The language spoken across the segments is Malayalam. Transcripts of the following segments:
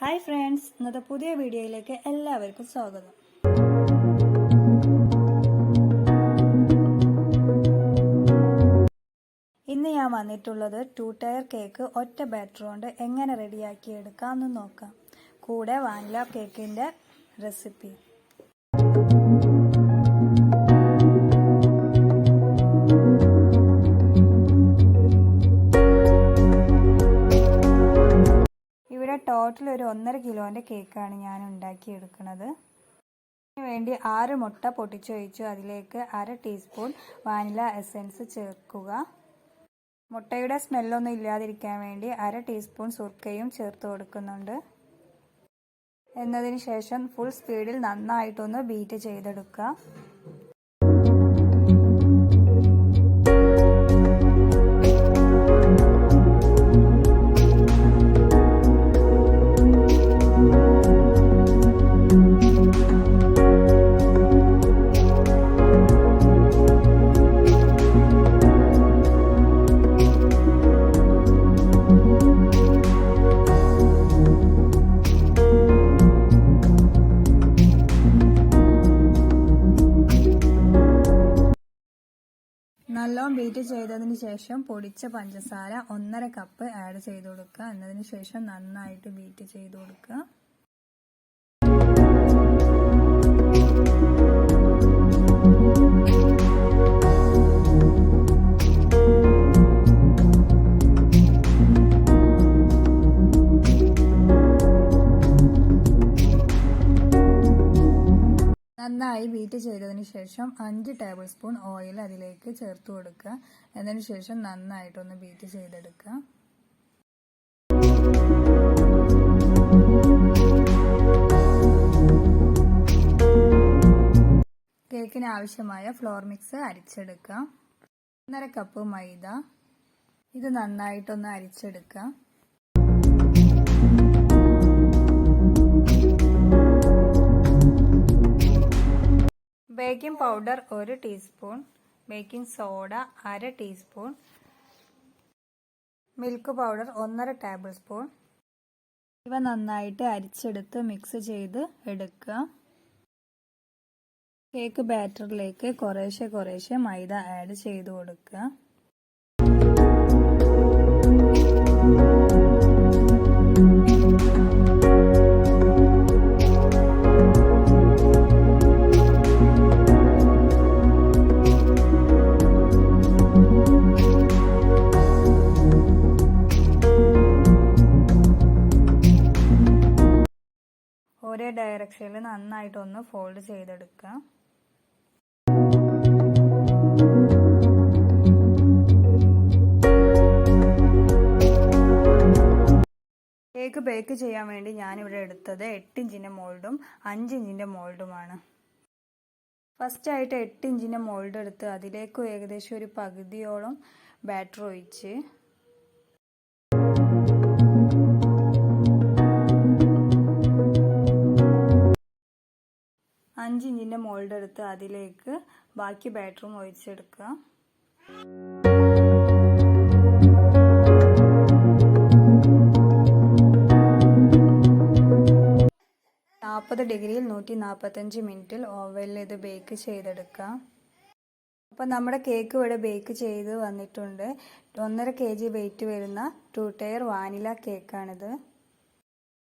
ഹായ് ഫ്രണ്ട്സ്, ഇന്നത്തെ പുതിയ വീഡിയോയിലേക്ക് എല്ലാവർക്കും സ്വാഗതം. ഇന്ന് ഞാൻ വന്നിട്ടുള്ളത് 2 ടയർ കേക്ക് ഒറ്റ ബാറ്റർ കൊണ്ട് എങ്ങനെ റെഡിയാക്കി എടുക്കാമെന്ന് നോക്കാം. കൂടെ വാനില കേക്കിൻ്റെ റെസിപ്പി. ടോട്ടൽ ഒരു 1.5 കിലോൻ്റെ കേക്കാണ് ഞാൻ ഉണ്ടാക്കിയെടുക്കുന്നത്. അതിന് വേണ്ടി 6 മുട്ട പൊട്ടിച്ചൊഴിച്ചു അതിലേക്ക് 1/2 ടീസ്പൂൺ വാനില എസൻസ് ചേർക്കുക. മുട്ടയുടെ സ്മെല്ലൊന്നും ഇല്ലാതിരിക്കാൻ വേണ്ടി 1/2 ടീസ്പൂൺ സുർക്കയും ചേർത്ത് കൊടുക്കുന്നുണ്ട്. എന്നതിന് ശേഷം ഫുൾ സ്പീഡിൽ നന്നായിട്ടൊന്ന് ബീറ്റ് ചെയ്തെടുക്കുക. നല്ലോണം ബീറ്റ് ചെയ്തതിന് ശേഷം പൊടിച്ച പഞ്ചസാര 1.5 കപ്പ് ആഡ് ചെയ്ത് കൊടുക്കുക. എന്നതിന് ശേഷം നന്നായിട്ട് ബീറ്റ് ചെയ്ത് കൊടുക്കുക. നന്നായി ബീറ്റ് ചെയ്തതിന് ശേഷം 5 ടേബിൾ സ്പൂൺ ഓയിൽ അതിലേക്ക് ചേർത്ത് കൊടുക്കുക. അതിന് ശേഷം നന്നായിട്ടൊന്ന് ബീറ്റ് ചെയ്തെടുക്കുക. കേക്കിന് ആവശ്യമായ ഫ്ലോർ മിക്സ് അരിച്ചെടുക്കുക. 1.5 കപ്പ് മൈദ, ഇത് നന്നായിട്ടൊന്ന് അരിച്ചെടുക്കുക. Baking powder 1 teaspoon, baking soda 1/2 teaspoon, milk powder 1.5 tablespoon. ഇവ നന്നായിട്ട് അരിച്ചെടുത്ത് മിക്സ് ചെയ്ത് എടുക്കുക. കേക്ക് ബാറ്ററിലേക്ക് കുറേശ്ശെ മൈദ ആഡ് ചെയ്ത് കൊടുക്കുക. ഒരേ ഡയറക്ഷനിൽ നന്നായിട്ടൊന്ന് ഫോൾഡ് ചെയ്തെടുക്കുക. കേക്ക് ബേക്ക് ചെയ്യാൻ വേണ്ടി ഞാനിവിടെ എടുത്തത് 8 ഇഞ്ചിൻ്റെ മോൾഡും 5 ഇഞ്ചിൻ്റെ മോൾഡുമാണ്. ഫസ്റ്റായിട്ട് 8 ഇഞ്ചിൻ്റെ മോൾഡ് എടുത്ത് അതിലേക്ക് ഏകദേശം ഒരു പകുതിയോളം ബാറ്റർ ഒഴിച്ച് 5 ഇഞ്ചിൻ്റെ മോൾഡ് എടുത്ത് അതിലേക്ക് ബാക്കി ബാറ്ററും ഒഴിച്ചെടുക്കുക. ഡിഗ്രിയിൽ 145 മിനിറ്റിൽ ഓവനിൽ ഇത് ബേക്ക് ചെയ്തെടുക്കുക. അപ്പോൾ നമ്മുടെ കേക്ക് ഇവിടെ ബേക്ക് ചെയ്ത് വന്നിട്ടുണ്ട്. 1.5 kg വെയിറ്റ് വരുന്ന 2 ടയർ വാനില കേക്കാണിത്.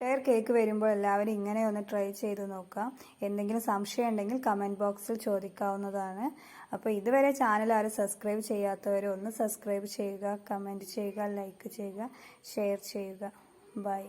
ടയർ കേക്ക് വരുമ്പോൾ എല്ലാവരും ഇങ്ങനെ ഒന്ന് ട്രൈ ചെയ്ത് നോക്കാം. എന്തെങ്കിലും സംശയം ഉണ്ടെങ്കിൽ കമൻറ്റ് ബോക്സിൽ ചോദിക്കാവുന്നതാണ്. അപ്പോൾ ഇതുവരെ ചാനൽ ആരും സബ്സ്ക്രൈബ് ചെയ്യാത്തവരെ ഒന്ന് സബ്സ്ക്രൈബ് ചെയ്യുക, കമൻറ്റ് ചെയ്യുക, ലൈക്ക് ചെയ്യുക, ഷെയർ ചെയ്യുക. ബൈ.